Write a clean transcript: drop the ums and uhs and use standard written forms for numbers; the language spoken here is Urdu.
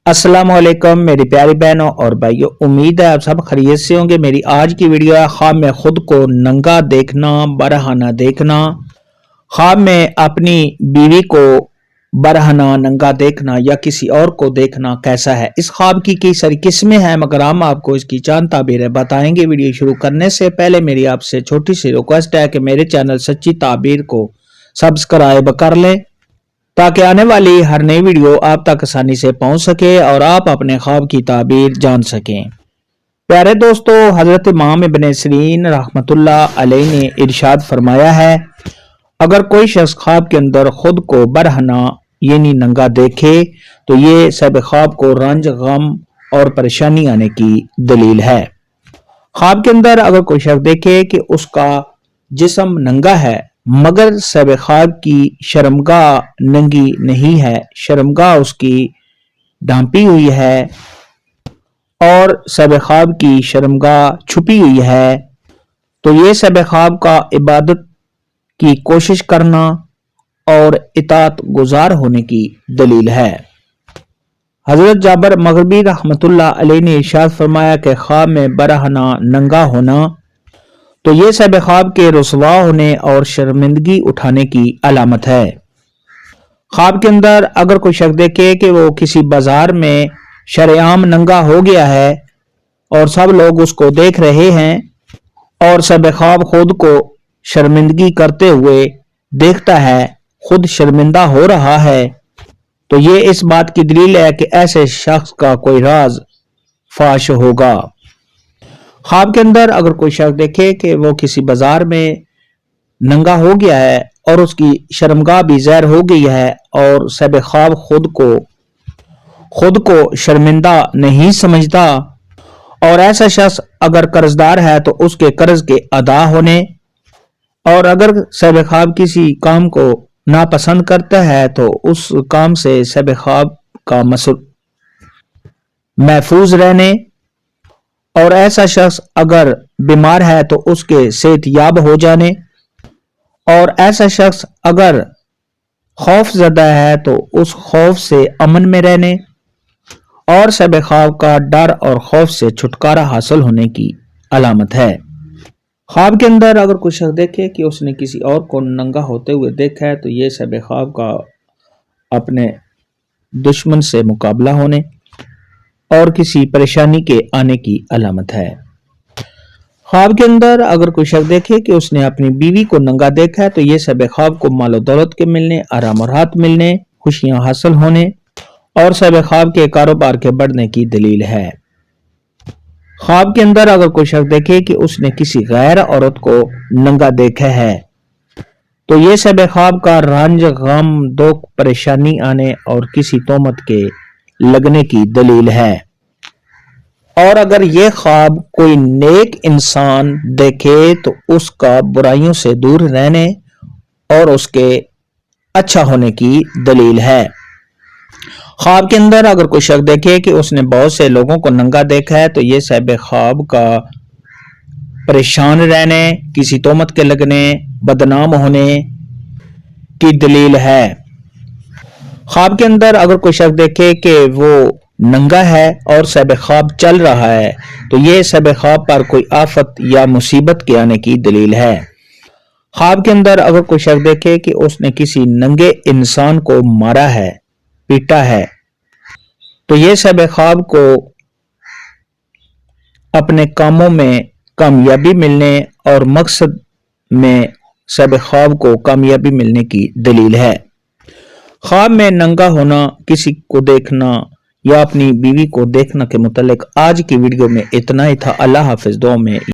السلام علیکم میری پیاری بہنوں اور بھائیوں، امید ہے آپ سب خیریت سے ہوں گے۔ میری آج کی ویڈیو ہے خواب میں خود کو ننگا دیکھنا، برہنہ دیکھنا۔ خواب میں اپنی بیوی کو برہنہ ننگا دیکھنا یا کسی اور کو دیکھنا کیسا ہے؟ اس خواب کی کئی ساری قسمیں ہیں، مگر ہم آپ کو اس کی چند تعبیریں بتائیں گے۔ ویڈیو شروع کرنے سے پہلے میری آپ سے چھوٹی سی ریکویسٹ ہے کہ میرے چینل سچی تعبیر کو سبسکرائب کر لیں تاکہ آنے والی ہر نئی ویڈیو آپ تک آسانی سے پہنچ سکے اور آپ اپنے خواب کی تعبیر جان سکیں۔ پیارے دوستو، حضرت امام ابن سیرین رحمت اللہ علیہ نے ارشاد فرمایا ہے، اگر کوئی شخص خواب کے اندر خود کو برہنہ یعنی ننگا دیکھے تو یہ سب خواب کو رنج، غم اور پریشانی آنے کی دلیل ہے۔ خواب کے اندر اگر کوئی شخص دیکھے کہ اس کا جسم ننگا ہے مگر سب خواب کی شرمگاہ ننگی نہیں ہے، شرمگاہ اس کی ڈھانپی ہوئی ہے اور سب خواب کی شرمگاہ چھپی ہوئی ہے، تو یہ سب خواب کا عبادت کی کوشش کرنا اور اطاعت گزار ہونے کی دلیل ہے۔ حضرت جابر مغربی رحمت اللہ علیہ نے ارشاد فرمایا کہ خواب میں برہنہ ننگا ہونا تو یہ سب خواب کے رسوا ہونے اور شرمندگی اٹھانے کی علامت ہے۔ خواب کے اندر اگر کوئی شخص دیکھے کہ وہ کسی بازار میں شرعام ننگا ہو گیا ہے اور سب لوگ اس کو دیکھ رہے ہیں اور سب خواب خود کو شرمندگی کرتے ہوئے دیکھتا ہے، خود شرمندہ ہو رہا ہے، تو یہ اس بات کی دلیل ہے کہ ایسے شخص کا کوئی راز فاش ہوگا۔ خواب کے اندر اگر کوئی شخص دیکھے کہ وہ کسی بازار میں ننگا ہو گیا ہے اور اس کی شرمگاہ بھی ظاہر ہو گئی ہے اور سب خواب خود کو شرمندہ نہیں سمجھتا، اور ایسا شخص اگر قرضدار ہے تو اس کے قرض کے ادا ہونے، اور اگر سب خواب کسی کام کو ناپسند کرتا ہے تو اس کام سے سب خواب کا محفوظ رہنے، اور ایسا شخص اگر بیمار ہے تو اس کے صحت یاب ہو جانے، اور ایسا شخص اگر خوف زدہ ہے تو اس خوف سے امن میں رہنے، اور سب خواب کا ڈر اور خوف سے چھٹکارا حاصل ہونے کی علامت ہے۔ خواب کے اندر اگر کوئی شخص دیکھے کہ اس نے کسی اور کو ننگا ہوتے ہوئے دیکھا ہے تو یہ سب خواب کا اپنے دشمن سے مقابلہ ہونے اور کسی پریشانی کے آنے کی علامت ہے۔ خواب کے اندر اگر کوئی شخص دیکھے کہ اس نے اپنی بیوی کو ننگا دیکھا ہے تو یہ سب خواب کو مال و دولت کے ملنے، آرام و راحت ملنے، خوشیاں حاصل ہونے اور سب خواب کے کاروبار کے بڑھنے کی دلیل ہے۔ خواب کے اندر اگر کوئی شخص دیکھے کہ اس نے کسی غیر عورت کو ننگا دیکھا ہے تو یہ سب خواب کا رنج، غم، دکھ، پریشانی آنے اور کسی تہمت کے لگنے کی دلیل ہے۔ اور اگر یہ خواب کوئی نیک انسان دیکھے تو اس کا برائیوں سے دور رہنے اور اس کے اچھا ہونے کی دلیل ہے۔ خواب کے اندر اگر کوئی شخص دیکھے کہ اس نے بہت سے لوگوں کو ننگا دیکھا ہے تو یہ سب خواب کا پریشان رہنے، کسی تہمت کے لگنے، بدنام ہونے کی دلیل ہے۔ خواب کے اندر اگر کوئی شخص دیکھے کہ وہ ننگا ہے اور سب خواب چل رہا ہے تو یہ سب خواب پر کوئی آفت یا مصیبت کے آنے کی دلیل ہے۔ خواب کے اندر اگر کوئی شخص دیکھے کہ اس نے کسی ننگے انسان کو مارا ہے، پیٹا ہے، تو یہ سب خواب کو اپنے کاموں میں کامیابی ملنے اور مقصد میں سب خواب کو کامیابی ملنے کی دلیل ہے۔ خواب میں ننگا ہونا، کسی کو دیکھنا یا اپنی بیوی کو دیکھنا کے متعلق آج کی ویڈیو میں اتنا ہی تھا۔ اللہ حافظ، دعا میں